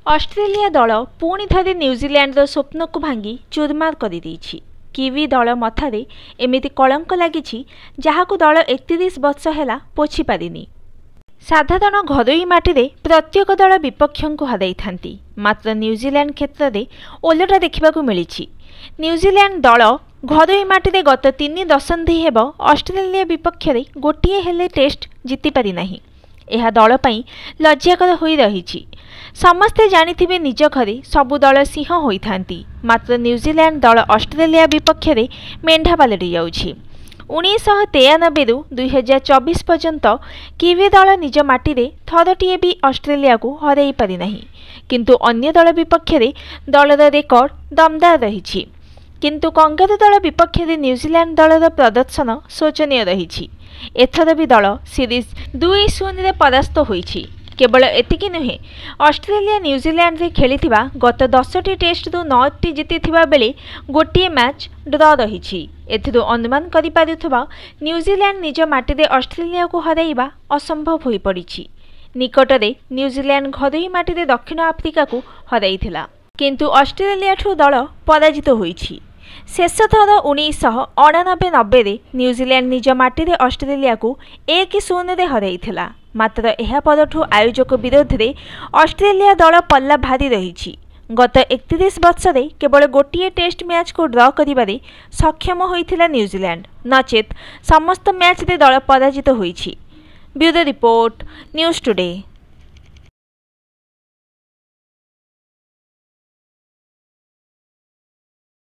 Australia दल पुणी थे न्यूजीलैंडर स्वप्न को भांगी चूरमार कर किवी दल मथारे एमिति कलंक लगी जहां दल 31 वर्ष है पोछि पारिनी। साधारण घरोई माटी प्रत्येक दल विपक्ष को हराई था, मात्र न्यूजीलैंड क्षेत्र में ओलटा देखा मिली। न्यूजीलैंड दल घरोई माटी गत 3 दशंधि हेब ऑस्ट्रेलिया विपक्ष में गोटे हेले टेस्ट जीति पारिना। यह दल पई लज्जाकर होई रही। समस्ते जानिथिबे निज घरे सबु दल सिंह होइथांती, मात्र न्यूजीलैंड दल ऑस्ट्रेलिया विपक्ष में मेंढा पलटि जाउछि। 1993 रु 2024 पर्यंत किवी दल निज माटी रे थरटीए भी ऑस्ट्रेलिया को हराई पारि नाही, किंतु अन्य दल विपक्ष में दलर रेकर्ड दमदार रही। किंतु कंगारू दल विपक्ष में न्यूजीलैंड दलर प्रदर्शन शोचनीय रही। एथर भी दल सीरीज 2-0 परास्त होइछि। केवल एतिकी नुहे, ऑस्ट्रेलिया न्यूजीलैंड रे खेलिथिबा गत 10टी टेस्ट रु 9टी जीतिथिबा बेले गोटे मैच ड्र रही। एथिरु अनुमान करि पारुथबा न्यूजीलैंड निज माटी रे ऑस्ट्रेलिया को हराइबा असंभव होई पड़िछि। निकटरे न्यूजीलैंड घरोई माटी रे दक्षिण आफ्रिका को हराइथिला, किंतु ऑस्ट्रेलिया ठु दल पराजित होइछि। शेष थर 1989 रे न्यूजीलैंड निज माटी रे ऑस्ट्रेलिया को 1-0 रे हराइथिला। मात्र यह परठू आयोजक विरोध में ऑस्ट्रेलिया दल पल्ला भारी रही। गत 31 वर्ष रे केवल गोटे टेस्ट मैच को ड्र करिबारे सक्षम होइथिला न्यूजीलैंड, नचेत समस्त मैच रे दल पराजित होइछि। Bureau report, news today.